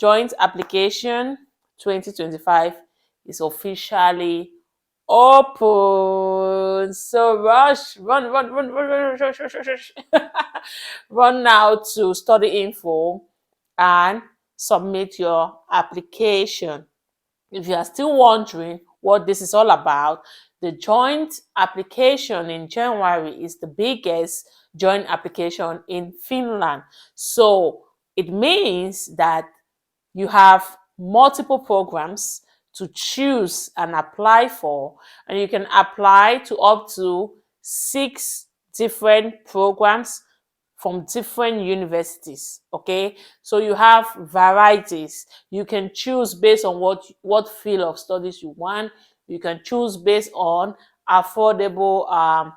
joint application 2025 is officially open. So rush, run, run now to study info and submit your application. If you are still wondering what this is all about, the joint application in January is the biggest joint application in Finland. So it means that you have multiple programs to choose and apply for, and you can apply to up to 6 different programs from different universities. Okay, so you have varieties. You can choose based on what field of studies you want. You can choose based on affordable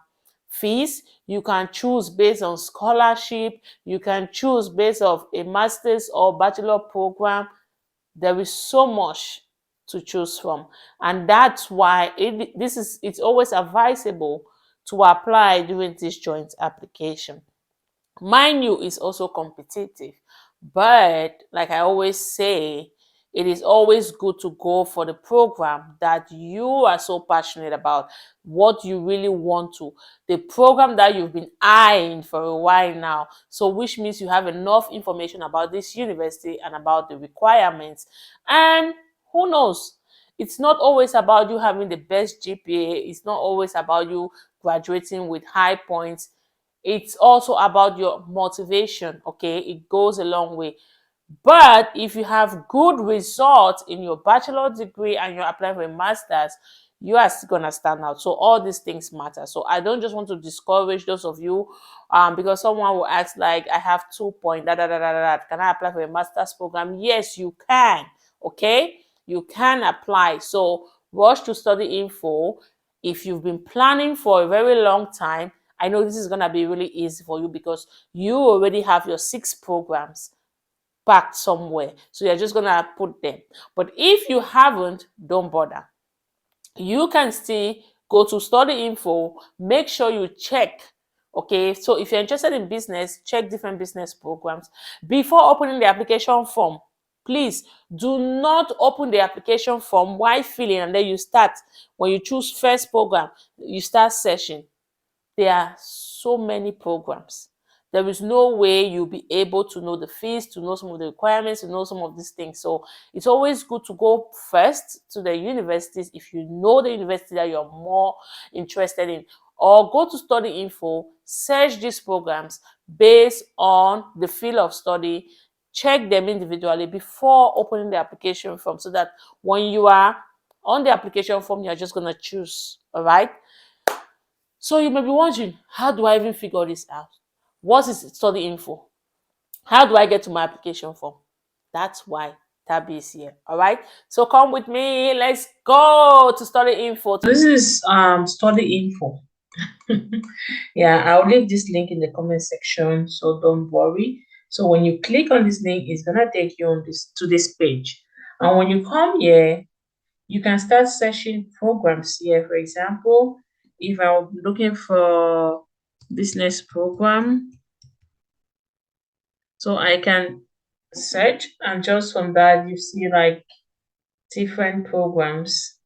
fees. You can choose based on scholarship. You can choose based of a master's or bachelor program. There is so much to choose from, and that's why it's always advisable to apply during this joint application. Mind you, is also competitive, but like I always say, it is always good to go for the program that you are so passionate about, what you really want to, the program that you've been eyeing for a while now. So which means you have enough information about this university and about the requirements. And who knows, it's not always about you having the best GPA, it's not always about you graduating with high points. It's also about your motivation. Okay, it goes a long way. But if you have good results in your bachelor degree and you're applying for a master's, you are still gonna stand out. So all these things matter. So I don't just want to discourage those of you, because someone will ask, like, I have 2 point can I apply for a master's program? Yes, you can. Okay, you can apply. So rush to study info. If you've been planning for a very long time, I know this is gonna be really easy for you because you already have your 6 programs packed somewhere. So you're just gonna put them. But if you haven't, don't bother. You can still go to study info, make sure you check. Okay, so if you're interested in business, check different business programs before opening the application form. Please do not open the application form while filling and then you start. When you choose first program, you start searching. There are so many programs. There is no way you'll be able to know the fees, to know some of the requirements, to know some of these things. So it's always good to go first to the universities if you know the university that you're more interested in, or go to study info, search these programs based on the field of study, check them individually before opening the application form, so that when you are on the application form, you're just going to choose. All right. So you may be wondering, how do I even figure this out? What is study info? How do I get to my application form? That's why Tabby is here. All right. So come with me. Let's go to study info. This is study info. Yeah, I'll leave this link in the comment section, so don't worry. So when you click on this link, it's gonna take you on this to this page. And when you come here, you can start searching programs here. For example, if I'm looking for business program, so I can search, and just from that you see like different programs.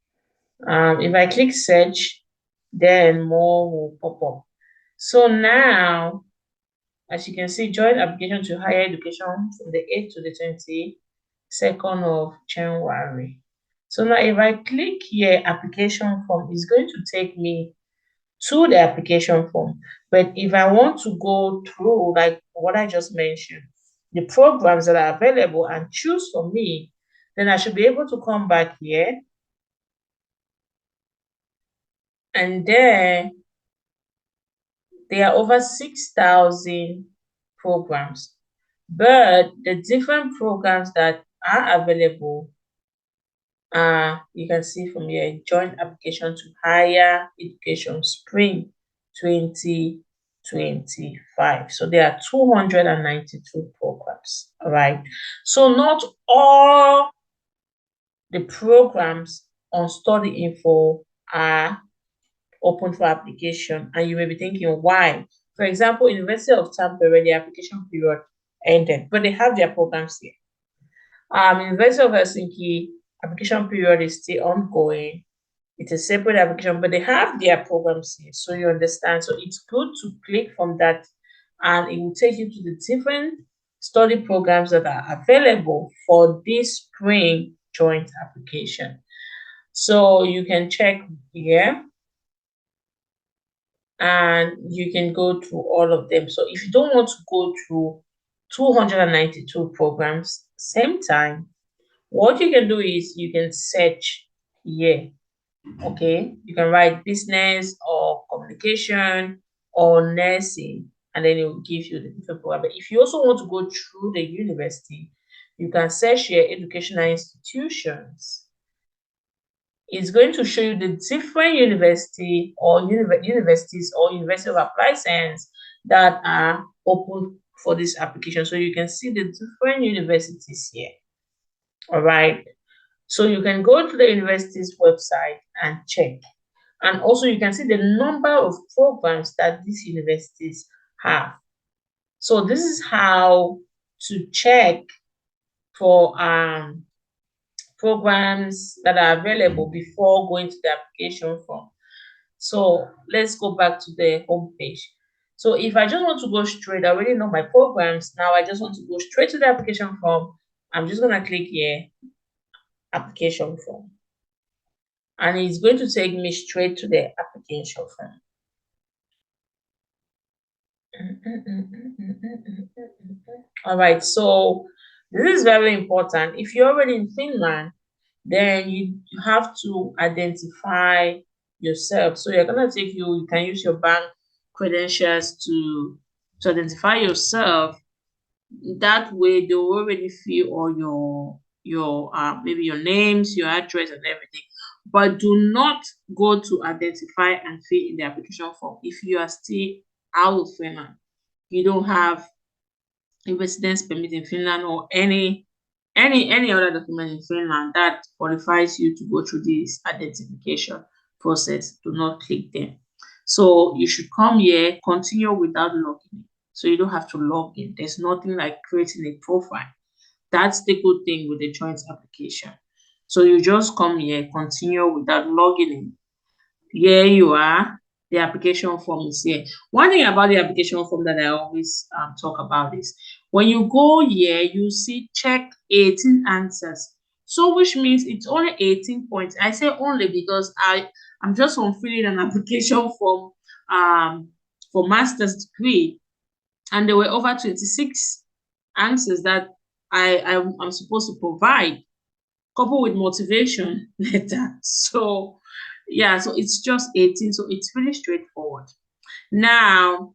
If I click search, then more will pop up. So now, as you can see, joint application to higher education from the 8th to the 22nd of January. So now if I click here, application form, is going to take me to the application form. But if I want to go through like what I just mentioned, the programs that are available and choose for me, then I should be able to come back here, and then there are over 6,000 programs. But the different programs that are available, you can see from here, joint application to higher education spring 2025. So there are 292 programs. All right. So not all the programs on study info are open for application, and you may be thinking why. For example, University of Tampere, the application period ended, but they have their programs here. University of Helsinki application period is still ongoing. It's a separate application, but they have their programs here, so you understand. So it's good to click from that, and it will take you to the different study programs that are available for this spring joint application. So you can check here and you can go through all of them. So if you don't want to go through 292 programs same time, what you can do is you can search here. Okay, you can write business or communication or nursing, and then it will give you the different program. But if you also want to go through the university, you can search here educational institutions. It's going to show you the different university or universities or University of Applied Science that are open for this application. So you can see the different universities here. All right. So you can go to the university's website and check. And also you can see the number of programs that these universities have. So this is how to check for programs that are available before going to the application form. So let's go back to the home page. So if I just want to go straight, I already know my programs. Now I just want to go straight to the application form. I'm just going to click here, application form. And it's going to take me straight to the application form. All right, so this is very important. If you're already in Finland, then you have to identify yourself. So you're gonna take you can use your bank credentials to identify yourself. That way they will already fill all your maybe your names, your address and everything. But do not go to identify and fill in the application form if you are still out of Finland. You don't have a residence permit in Finland or any other document in Finland that qualifies you to go through this identification process. Do not click them. So you should come here, continue without logging in. So you don't have to log in. There's nothing like creating a profile. That's the good thing with the joint application. So you just come here, continue without logging in. Here you are. The application form is here. One thing about the application form that I always talk about is when you go here, you see check 18 answers. So which means it's only 18 points. I say only because I'm just filling an application form for master's degree, and there were over 26 answers that I'm supposed to provide, coupled with motivation letter. So yeah, so it's just 18. So it's really straightforward. Now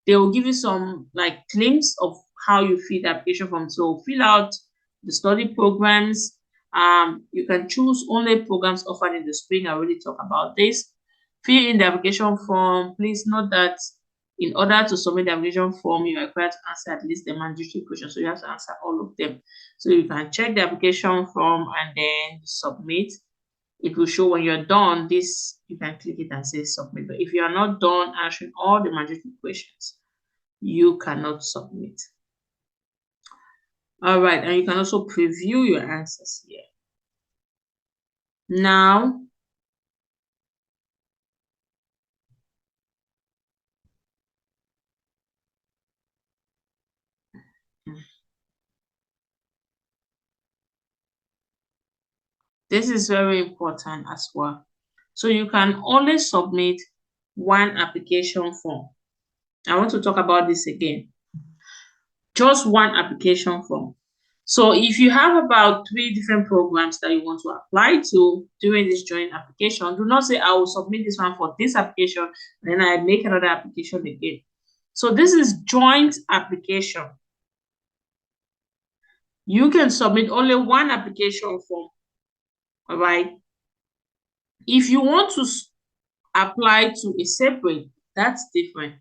they will give you some like glimpse of how you fill the application form. So fill out the study programs. You can choose only programs offered in the spring. I already talked about this. Fill in the application form. Please note that in order to submit the application form, you are required to answer at least the mandatory questions. So you have to answer all of them. So you can check the application form and then submit. It will show when you're done. This you can click it and say submit. But if you are not done answering all the mandatory questions, you cannot submit. All right, and you can also preview your answers here. Now, this is very important as well. So you can only submit one application form. I want to talk about this again. Just one application form. So if you have about 3 different programs that you want to apply to during this joint application, do not say, I will submit this one for this application, then I make another application again. So this is joint application. You can submit only one application form, all right? If you want to apply to a separate, that's different.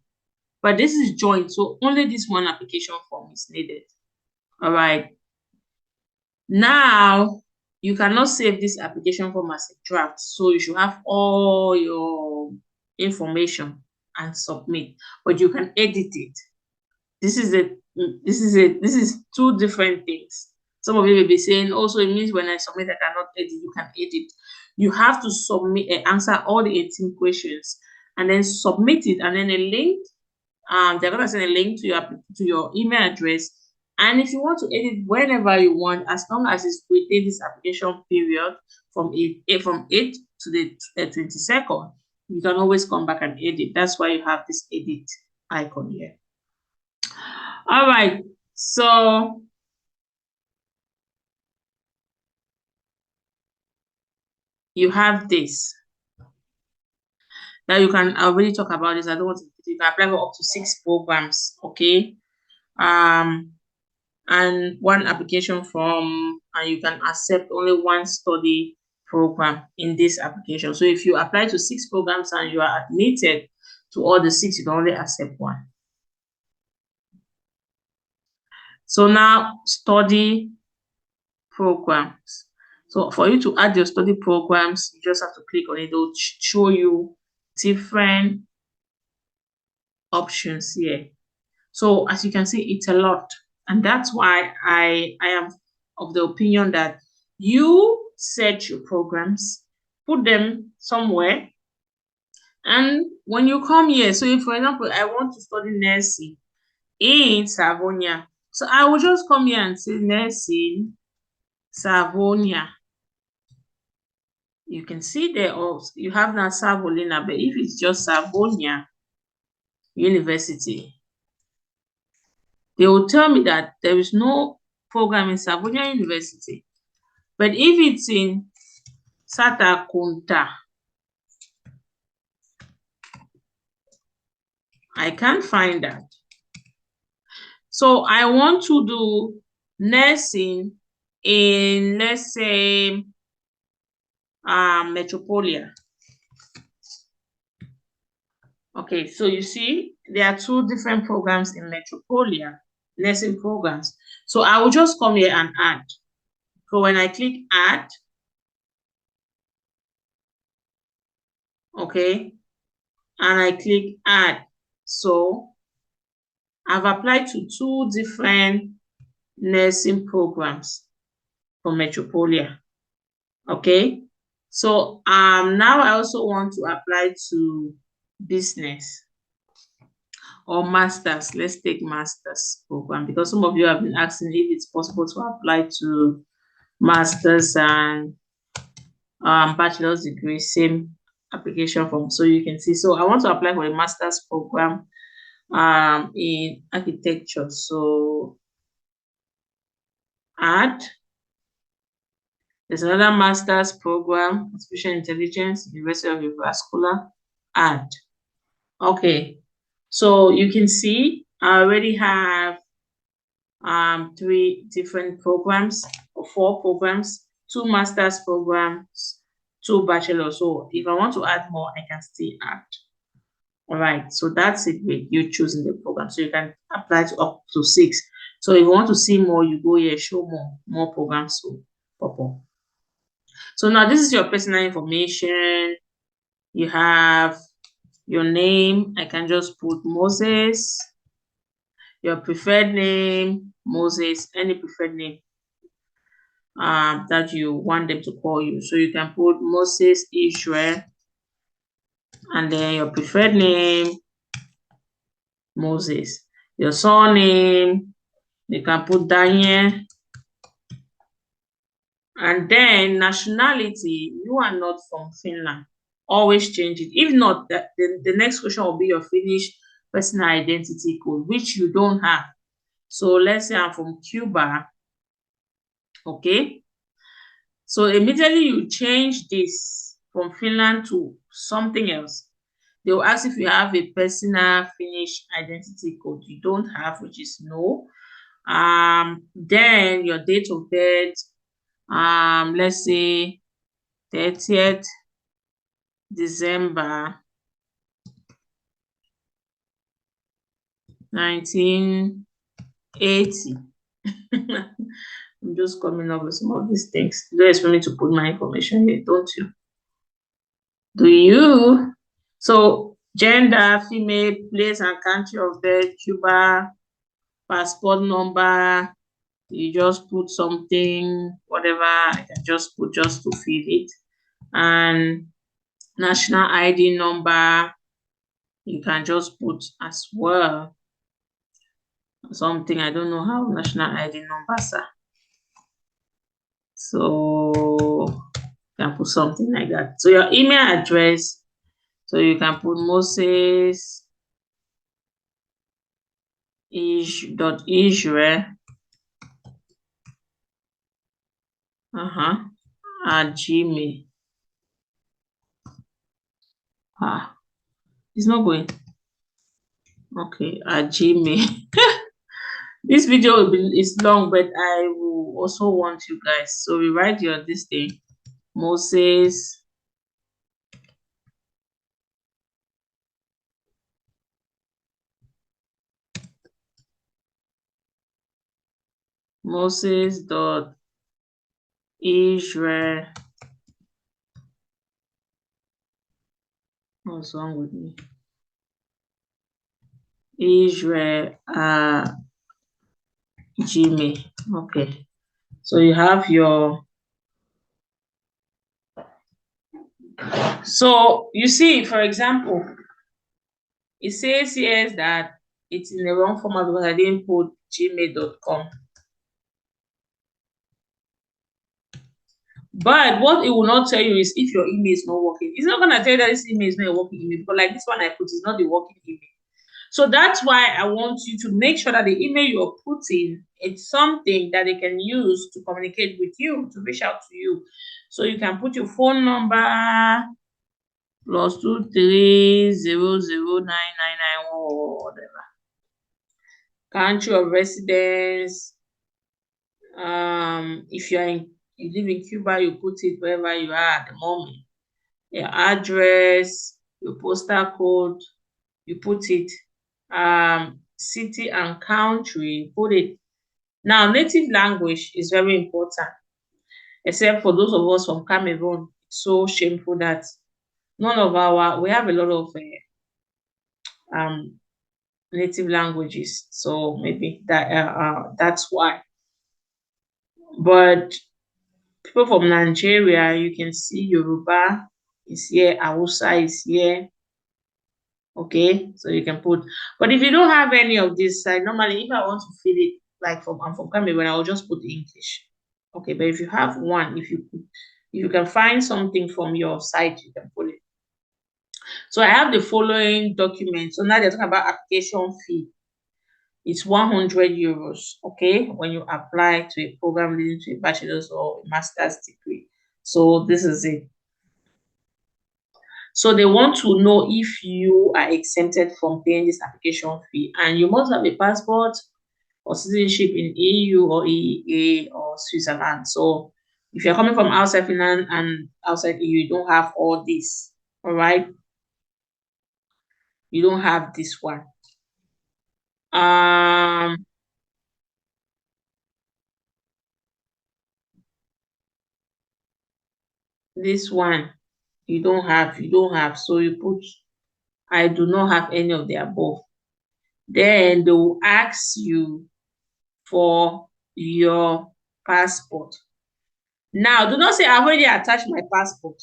But this is joint, so only this one application form is needed, all right? Now, you cannot save this application form as a draft, so you should have all your information and submit, but you can edit it. This is 2 different things. Some of you may be saying, also, it means when I submit, I cannot edit. You can edit. You have to submit and answer all the 18 questions and then submit it, and then a link. They're gonna send a link to your email address. And if you want to edit whenever you want, as long as it's within this application period from 8 to the 22nd, you can always come back and edit. That's why you have this edit icon here. All right, so you have this. Now you can already talk about this. I don't want to. You can apply for up to 6 programs, okay? And one application form, and you can accept only one study program in this application. So if you apply to 6 programs and you are admitted to all the 6, you can only accept one. So now study programs. So for you to add your study programs, you just have to click on it. It will show you different options here. So as you can see, it's a lot. And that's why I am of the opinion that you set your programs, put them somewhere. And when you come here, so if, for example, I want to study nursing in Savonia, so I will just come here and say nursing, Savonia. You can see there also, you have now Savolina, but if it's just Savonia University, they will tell me that there is no program in Savonia University. But if it's in Satakunta, I can't find that. So I want to do nursing in, let's say, Metropolia. Okay, so you see, there are 2 different programs in Metropolia, nursing programs. So I will just come here and add. So when I click add, okay, and I click add, so I've applied to 2 different nursing programs for Metropolia. Okay, so now I also want to apply to business or masters. Let's take masters program, because some of you have been asking if it's possible to apply to masters and bachelor's degree, same application form. So you can see, so I want to apply for a master's program in architecture. So add. There's another master's program, artificial intelligence, University of Vascular. Add. Okay, so you can see I already have 3 different programs or 4 programs, 2 master's programs, 2 bachelor. So if I want to add more, I can still add. All right, so that's it with you choosing the program. So you can apply to up to 6. So if you want to see more, you go here, show more programs to pop up. So now this is your personal information. You have your name. I can just put Moses. Your preferred name, Moses, any preferred name that you want them to call you. So you can put Moses Israel, and then your preferred name, Moses. Your surname, you can put Daniel. And then nationality, you are not from Finland. Always change it. If not, the next question will be your Finnish personal identity code, which you don't have. So let's say I'm from Cuba. Okay. So immediately you change this from Finland to something else, they will ask if you have a personal Finnish identity code. You don't have, which is no. Then your date of birth, let's say 30th December 1980. I'm just coming up with some of these things. You don't expect me to put my information here, don't you? Do you? So gender, female, place and country of birth, Cuba, passport number, You just put something, whatever I can just put just to fill it. And national ID number, you can just put as well. Something, I don't know how national ID numbers are. So you can put something like that. So your email address, so you can put Moses Israel at Gmail. It's not going. Okay, at Gmail. This video is long, but I will also want you guys. So we write your this thing, Moses dot Israel. What's wrong with me? Israel Gmail. Okay. So you have your. So you see, for example, it says here that it's in the wrong format because I didn't put gmail.com. But what it will not tell you is if your email is not working. It's not going to tell you that this email is not a working email, because like this one I put is not the working email. So that's why I want you to make sure that the email you're putting, it's something that they can use to communicate with you, to reach out to you. So you can put your phone number +23009991 or whatever. Country of residence. If you live in Cuba, you put it wherever you are at the moment. Your address, your postal code, you put it. City and country, put it. Now, native language is very important, except for those of us from Cameroon. It's so shameful that we have a lot of native languages, so maybe that's why. But people from Nigeria, you can see Yoruba is here, Hausa is here. Okay, so you can put. But if you don't have any of this, normally if I want to fill it, like I'm from Cameroon, I will just put English. Okay, but if you have one, if you can find something from your site, you can put it. So I have the following documents. So now they're talking about application fee. It's 100 euros, okay, when you apply to a program leading to a bachelor's or a master's degree. So this is it. So they want to know if you are exempted from paying this application fee, and you must have a passport or citizenship in EU or EEA or Switzerland. So if you're coming from outside Finland and outside EU, you don't have all this, all right? You don't have this one. This one, you don't have. So you put, I do not have any of the above. Then they will ask you for your passport. Now, do not say I've already attached my passport.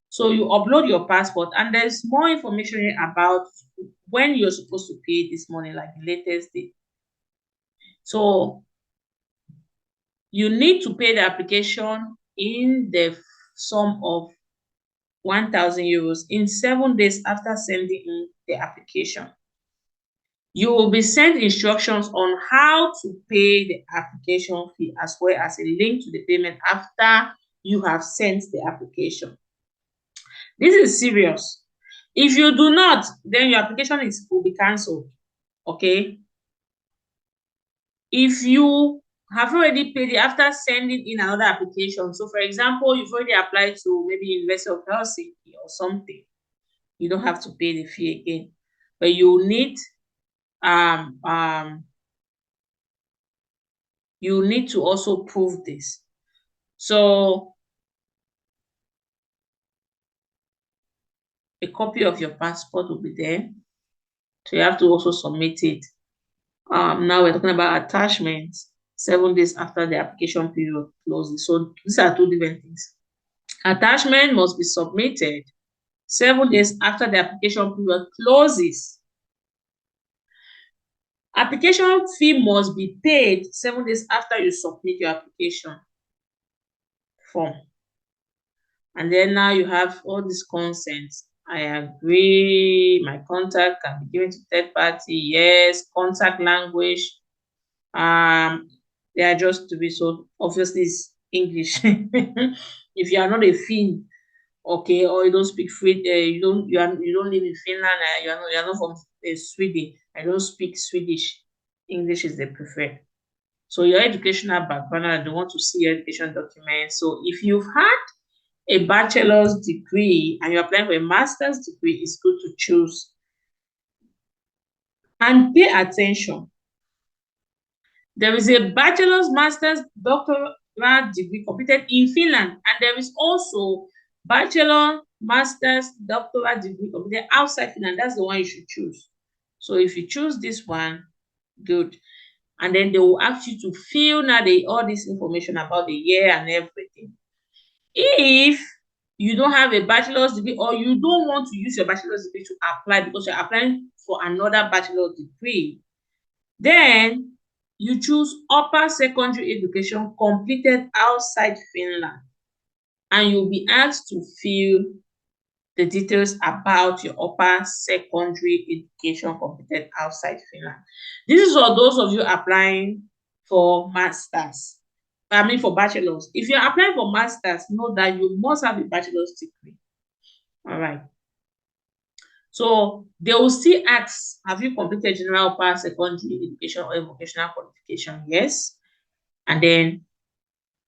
So you upload your passport, and there's more information about when you're supposed to pay this money, like the latest date. So you need to pay the application in the sum of 1,000 euros in 7 days after sending in the application. You will be sent instructions on how to pay the application fee, as well as a link to the payment after you have sent the application. This is serious. If you do not, then your application will be cancelled. Okay. If you have already paid it after sending in another application, so for example, you've already applied to maybe University of Helsinki or something, you don't have to pay the fee again. But you need to also prove this. So a copy of your passport will be there. So you have to also submit it. Now we're talking about attachments. 7 days after the application period closes. So these are two different things. Attachment must be submitted 7 days after the application period closes. Application fee must be paid 7 days after you submit your application form. And then now you have all these consents. I agree. My contact can be given to third party. Yes. Contact language. They are just to be so obviously it's English. If you are not a Finn, okay, or you don't speak French, you don't live in Finland, you are not from Sweden. I don't speak Swedish. English is the preferred. So your educational background, I don't want to see your education documents. So if you've had a bachelor's degree and you're applying for a master's degree, it's good to choose. And pay attention. There is a bachelor's, master's, doctoral degree completed in Finland, and there is also bachelor, master's, doctoral degree completed outside Finland. That's the one you should choose. So if you choose this one, good. And then they will ask you to fill now all this information about the year and everything. If you don't have a bachelor's degree or you don't want to use your bachelor's degree to apply because you're applying for another bachelor's degree, then you choose upper secondary education completed outside Finland, and you'll be asked to fill the details about your upper secondary education completed outside Finland. This is for those of you applying for masters. I mean for bachelors. If you're applying for masters, know that you must have a bachelor's degree. All right. So they will still ask, have you completed general upper secondary education or vocational qualification? Yes. And then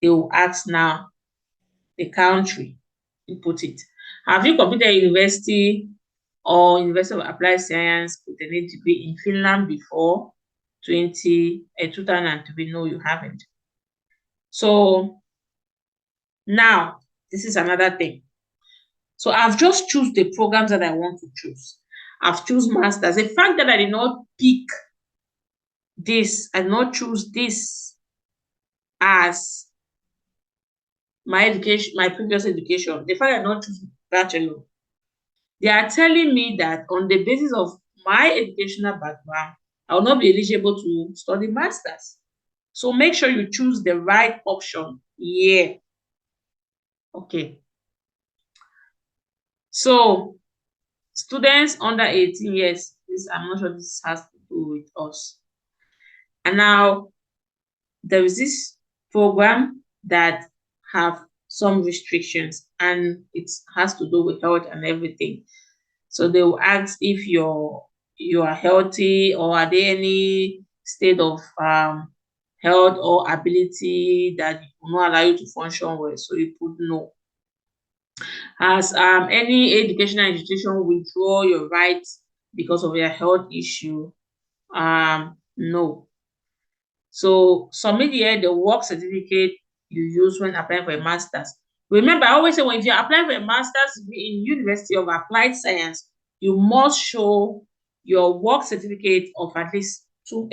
they will ask now the country you put it. Have you completed university or University of Applied Science with a degree in Finland before 2003? No, you haven't. So now this is another thing. So I've just choose the programs that I want to choose. I've choose masters. The fact that I did not pick this and not choose this as my education, my previous education, the fact that I not choose bachelor, they are telling me that on the basis of my educational background, I will not be eligible to study masters. So make sure you choose the right option here. Okay. So students under 18 years, this I'm not sure this has to do with us. And now there is this program that have some restrictions and it has to do with health and everything. So they will ask if you are healthy or are there any state of health or ability that will not allow you to function well. So you put no. Has any educational institution withdraw your rights because of your health issue? No. So submit here the work certificate you use when applying for a master's. Remember, I always say when you're applying for a master's degree in University of Applied Science, you must show your work certificate of at least 2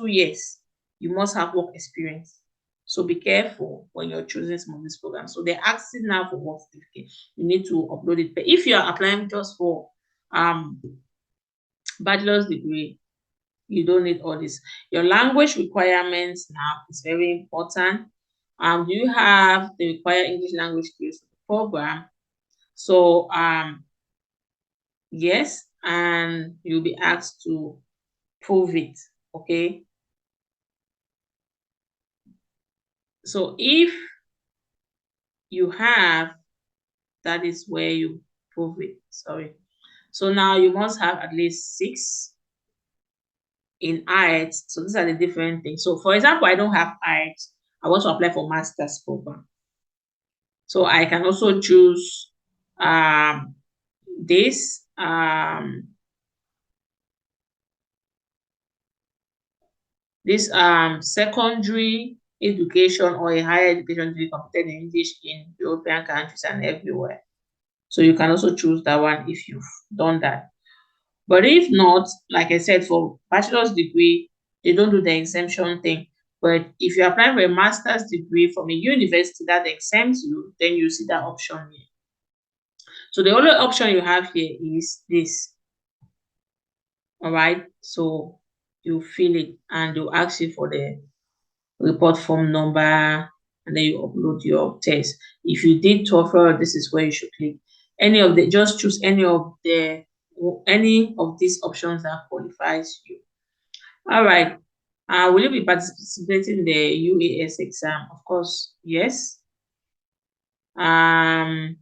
years. You must have work experience. So be careful when you're choosing some of these programs. So they're asking now for work certificate. You need to upload it. But if you're applying just for bachelor's degree, you don't need all this. Your language requirements now is very important. Do you have the required English language skills for the program? So yes, and you'll be asked to prove it. Okay. So if you have, that is where you prove it. Sorry. So now you must have at least 6 in IELTS. So these are the different things. So for example, I don't have IELTS. I want to apply for master's program. So I can also choose this secondary education or a higher education to be completed in English in European countries and everywhere. So you can also choose that one if you've done that. But if not, like I said, for bachelor's degree, they don't do the exemption thing. But if you're applying for a master's degree from a university that exempts you, then you see that option here. So the only option you have here is this. All right. So you fill it and they'll ask you for the report form number, and then you upload your test. If you did TOEFL, this is where you should click. Just choose any of these options that qualifies you. All right. Will you be participating in the UAS exam? Of course, yes. Now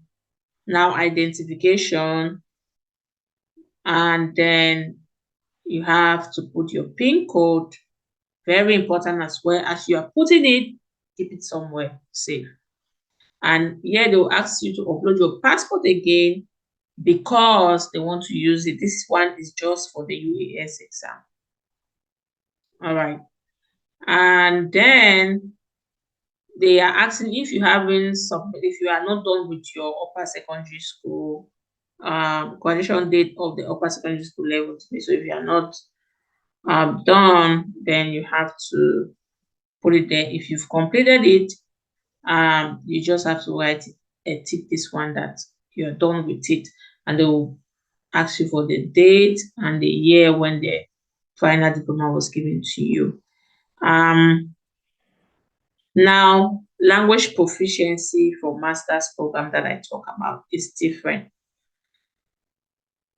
identification, and then you have to put your PIN code. Very important as well. As you are putting it, keep it somewhere safe. And here they'll ask you to upload your passport again because they want to use it. This one is just for the UAS exam. All right. And then they are asking if you are not done with your upper secondary school graduation date of the upper secondary school level. So if you are not done, then you have to put it there. If you've completed it, you just have to tick this one that you're done with it, and they will ask you for the date and the year when the final diploma was given to you. Now, language proficiency for master's program that I talk about is different.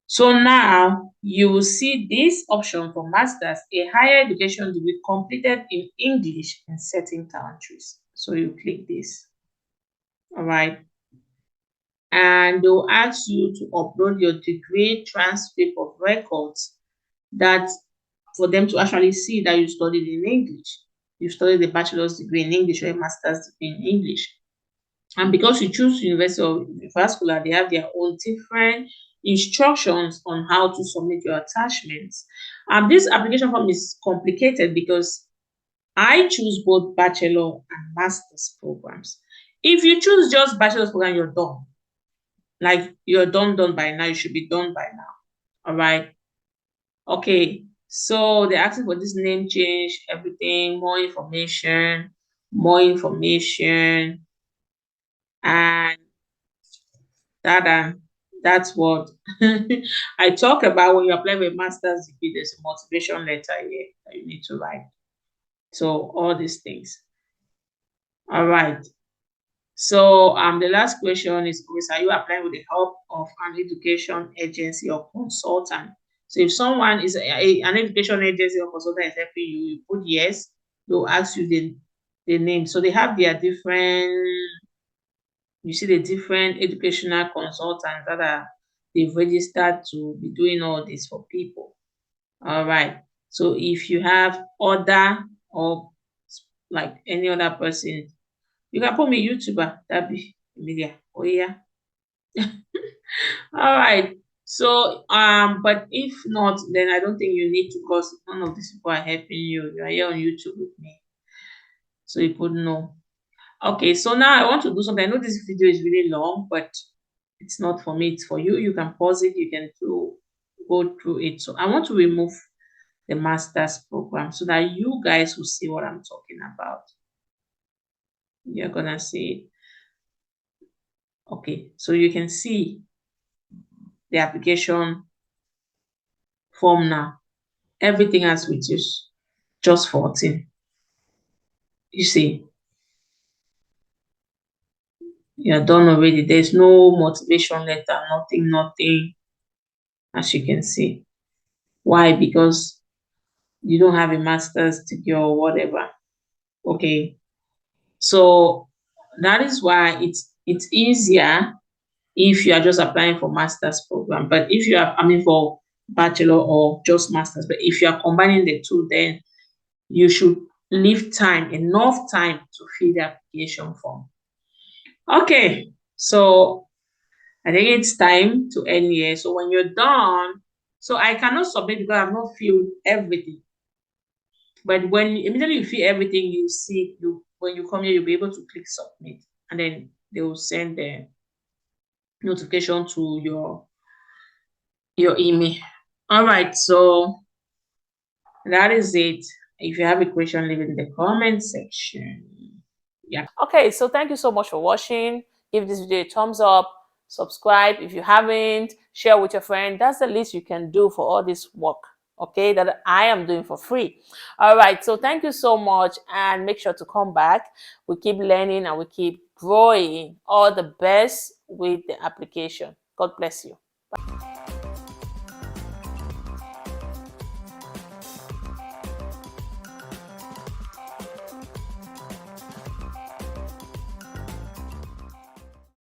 So now you will see this option for masters, a higher education degree completed in English in certain countries. So you click this. All right. And they'll ask you to upload your degree transcript of records that for them to actually see that you studied in English. You studied a bachelor's degree in English or a master's degree in English. And because you choose University of Vascular, they have their own different instructions on how to submit your attachments. This application form is complicated because I choose both bachelor and master's programs. If you choose just bachelor's program, you're done. Like you're done by now. You should be done by now. All right. Okay. So they're asking for this name change, everything, more information, and that's what I talk about when you apply for a master's degree. There's a motivation letter here that you need to write. So all these things. All right. So the last question is, are you applying with the help of an education agency or consultant? So if someone is an education agency or consultant is helping you, you put yes. They'll ask you the name. So they have their different, you see the different educational consultants that they've registered to be doing all this for people. All right. So if you have other or like any other person, you can put me YouTuber. That'd be media. Oh yeah. All right. So but if not, then I don't think you need to, because none of these people are helping you. You are here on YouTube with me, so you could know. Okay. So now I want to do something. I know this video is really long, but it's not for me. It's for you. You can pause it. You can go through it. So I want to remove the master's program so that you guys will see what I'm talking about. You're gonna see it. Okay, so you can see the application form now. Everything has reduced, just 14. You see, you're done already. There's no motivation letter, nothing, as you can see. Why? Because you don't have a master's degree or whatever. Okay, so that is why it's easier if you are just applying for master's program. But if you are, for bachelor or just master's, but if you are combining the two, then you should leave enough time to fill the application form. Okay, so I think it's time to end here. So when you're done, so I cannot submit because I've not filled everything. But when immediately you fill everything, you see when you come here, you'll be able to click submit, and then they will send the notification to your email. All right, so that is it. If you have a question, leave it in the comment section. Yeah. Okay, so thank you so much for watching. Give this video a thumbs up, subscribe if you haven't, share with your friend. That's the least you can do for all this work, okay, that I am doing for free. All right, so thank you so much, and make sure to come back. We keep learning and we keep growing. All the best with the application. God bless you.